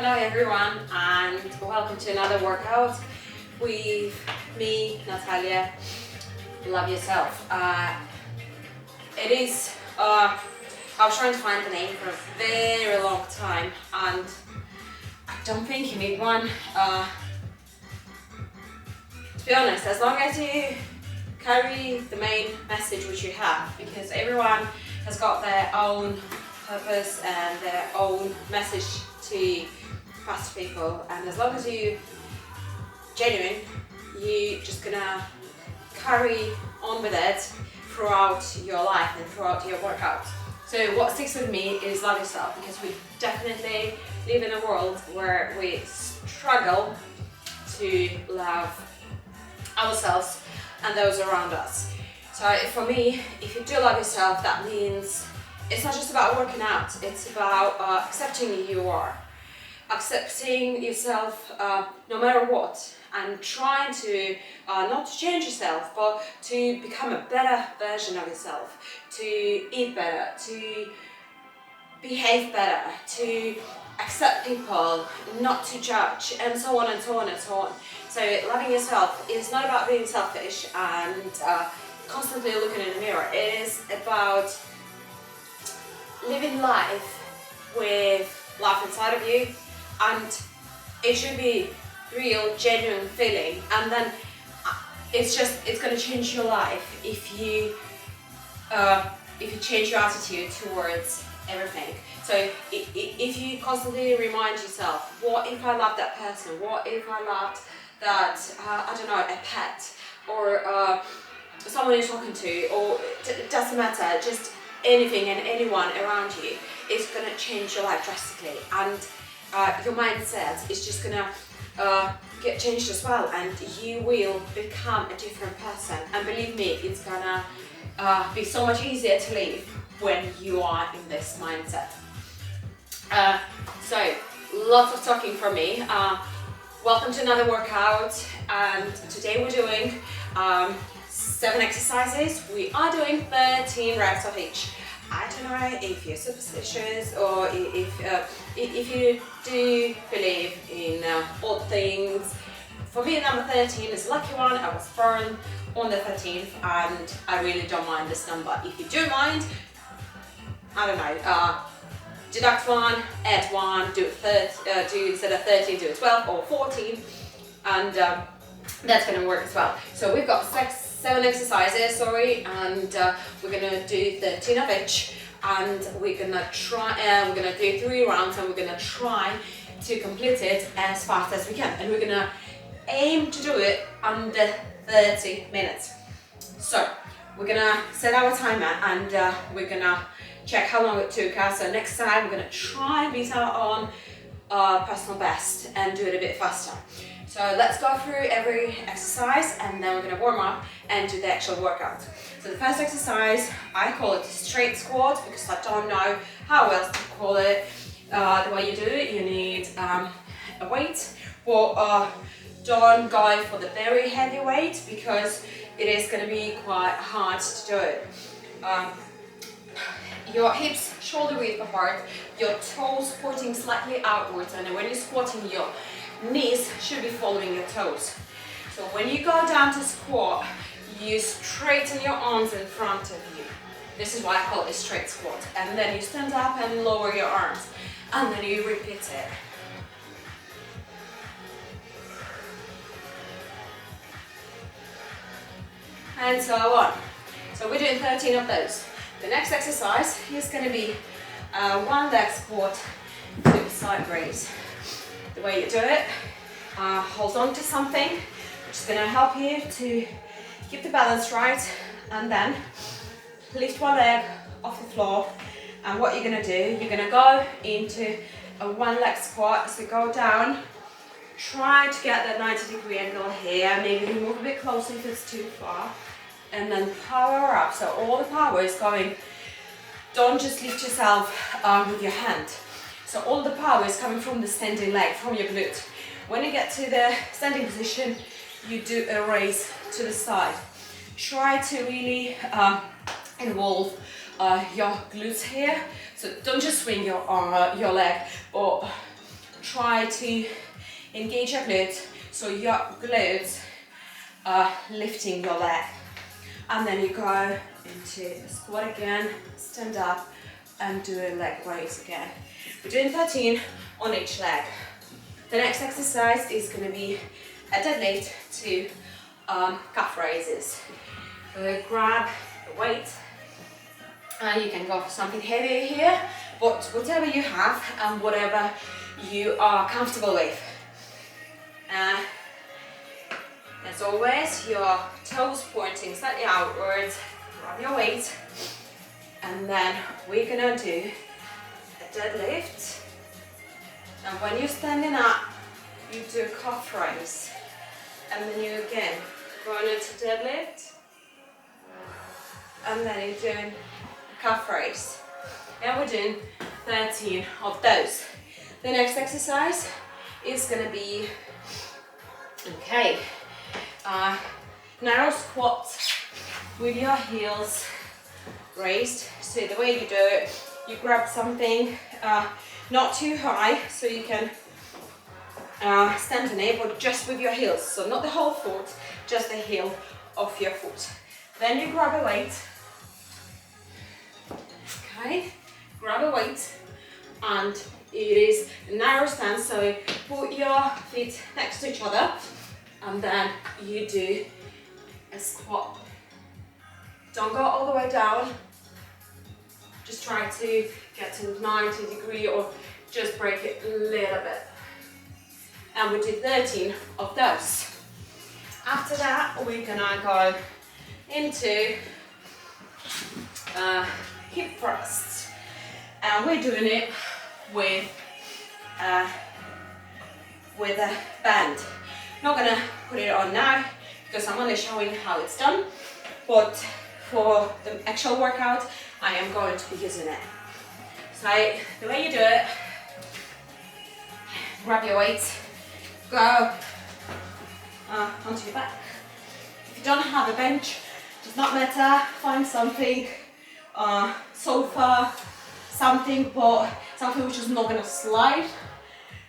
Hello everyone, and welcome to another workout with me, Natalia. Love yourself. I was trying to find the name for a very long time, and I don't think you need one. To be honest, as long as you carry the main message which you have, because everyone has got their own purpose and their own message to pass to people, and as long as you genuine, you're just gonna carry on with it throughout your life and throughout your workout. So what sticks with me is love yourself, because we definitely live in a world where we struggle to love ourselves and those around us. So for me, if you do love yourself, that means it's not just about working out, it's about accepting who you are, accepting yourself no matter what, and trying to not to change yourself, but to become a better version of yourself, to eat better, to behave better, to accept people, not to judge, and so on and so on and so on. So loving yourself is not about being selfish and constantly looking in the mirror. It is about living life with love inside of you, and it should be real, genuine feeling, and then it's going to change your life if you change your attitude towards everything. So if you constantly remind yourself, what if I loved that person? What if I loved that, I don't know, a pet, or someone you're talking to, or it doesn't matter, just anything and anyone around you is going to change your life drastically, and your mindset is just going to get changed as well, and you will become a different person. And believe me, it's going to be so much easier to live when you are in this mindset. So lots of talking from me. Welcome to another workout, and today we're doing 7 exercises. We are doing 13 reps of each. I don't know if you're superstitious or if you do believe in odd things. For me, number 13 is a lucky one. I was born on the 13th, and I really don't mind this number. If you do mind, I don't know, deduct 1, add 1, do instead of 13, do 12 or 14, and that's going to work as well. So we've got 7 exercises, and we're gonna do 13 of each, and we're gonna do 3 rounds, and we're gonna try to complete it as fast as we can, and we're gonna aim to do it under 30 minutes. So we're gonna set our timer, and we're gonna check how long it took us. So next time we're gonna try and beat our own personal best and do it a bit faster. So let's go through every exercise, and then we're going to warm up and do the actual workout. So the first exercise, I call it straight squat, because I don't know how else to call it. The way you do it, you need a weight, but don't go for the very heavy weight, because it is going to be quite hard to do it. Your hips shoulder width apart, your toes pointing slightly outwards, and when you're squatting, your knees should be following your toes. So when you go down to squat, you straighten your arms in front of you. This is why I call it a straight squat. And then you stand up and lower your arms, and then you repeat it. And so on. So we're doing 13 of those. The next exercise is going to be one leg squat to a side raise. The way you do it, hold on to something, which is going to help you to keep the balance right, and then lift one leg off the floor. And what you're going to do, you're going to go into a one leg squat. So go down, try to get that 90-degree angle here, maybe move a bit closer if it's too far, and then power up. So all the power is going, don't just lift yourself with your hand. So all the power is coming from the standing leg, from your glute. When you get to the standing position, you do a raise to the side. Try to really involve your glutes here. So don't just swing your leg, but try to engage your glutes, so your glutes are lifting your leg. And then you go into a squat again, stand up, and do a leg raise again. We're doing 13 on each leg. The next exercise is going to be a deadlift to calf raises. So grab the weight. You can go for something heavier here, but whatever you have and whatever you are comfortable with. As always, your toes pointing slightly outwards, grab your weight, and then we're gonna do a deadlift. And when you're standing up, you do a calf raise, and then you again going into deadlift, and then you're doing a calf raise. And we're doing 13 of those. The next exercise is gonna be, narrow squat with your heels raised. So the way you do it, you grab something not too high, so you can stand on it, but just with your heels. So not the whole foot, just the heel of your foot. Then you grab a weight. Okay, grab a weight, and it is a narrow stance, so put your feet next to each other, and then you do a squat. Don't go all the way down, just try to get to 90 degree or just break it a little bit. And we do 13 of those. After that, we're gonna go into hip thrusts, and we're doing it with a band. Not gonna put it on now because I'm only showing how it's done, but for the actual workout, I am going to be using it. So the way you do it, grab your weight, go onto your back. If you don't have a bench, does not matter, find something, sofa, something, but something which is not gonna slide,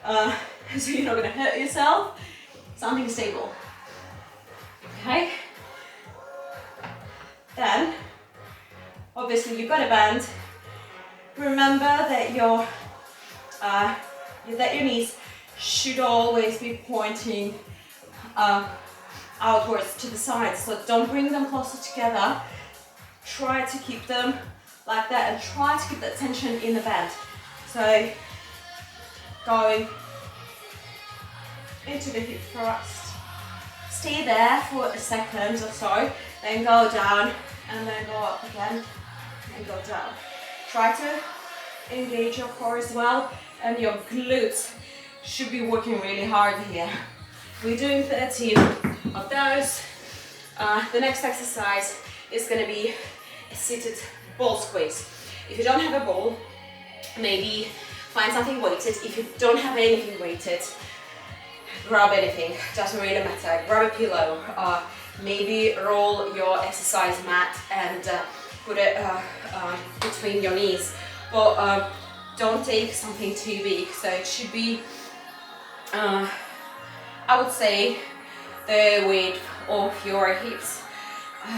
so you're not gonna hurt yourself, something stable. Okay? Then, obviously you've got a band. Remember that your knees should always be pointing outwards to the sides, so don't bring them closer together. Try to keep them like that and try to keep that tension in the band. So going into the hip thrust, stay there for a second or so, then go down and then go up again and go down. Try to engage your core as well, and your glutes should be working really hard here. We're doing 13 of those. The next exercise is going to be a seated ball squeeze. If you don't have a ball, maybe find something weighted. If you don't have anything weighted, grab anything, doesn't really matter. Grab a pillow, maybe roll your exercise mat and put it between your knees. But don't take something too big, so it should be, I would say, the weight of your hips,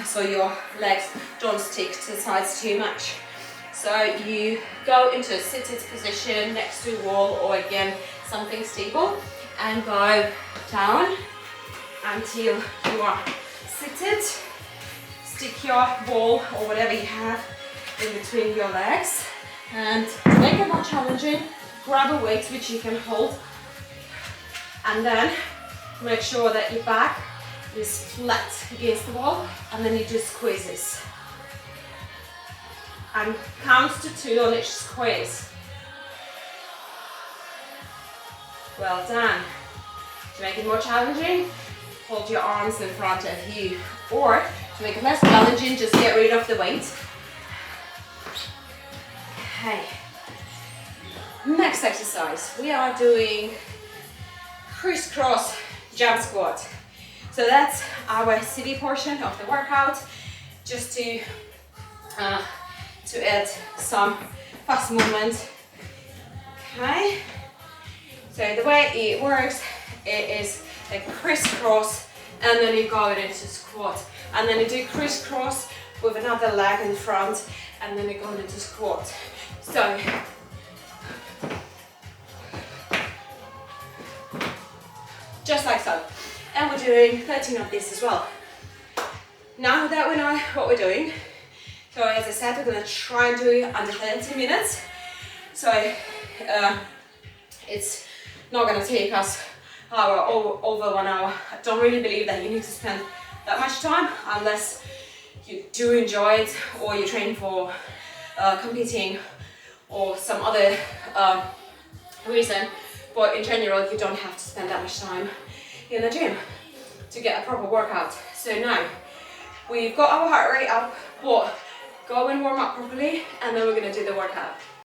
so your legs don't stick to the sides too much. So you go into a seated position next to a wall, or again something stable, and go down until you are seated. Stick your ball or whatever you have in between your legs, and to make it more challenging, grab a weight which you can hold, and then make sure that your back is flat against the wall, and then you do squeezes. And count to 2 on each squeeze. Well done. To make it more challenging, hold your arms in front of you, or to make it less challenging, just get rid of the weight. Okay. Next exercise, we are doing crisscross jump squat. So that's our city portion of the workout, just to add some fast movement. Okay. So the way it works, it is a crisscross, and then you go into squat, and then you do crisscross with another leg in front, and then you go into squat. So just like so. And we're doing 13 of this as well. Now that we know what we're doing, so as I said, we're going to try and do it under 30 minutes. So it's not going to take us over 1 hour. I don't really believe that you need to spend that much time unless you do enjoy it, or you're training for competing or some other reason. But in general, you don't have to spend that much time in the gym to get a proper workout. So now we've got our heart rate up, but go and warm up properly, and then we're going to do the workout.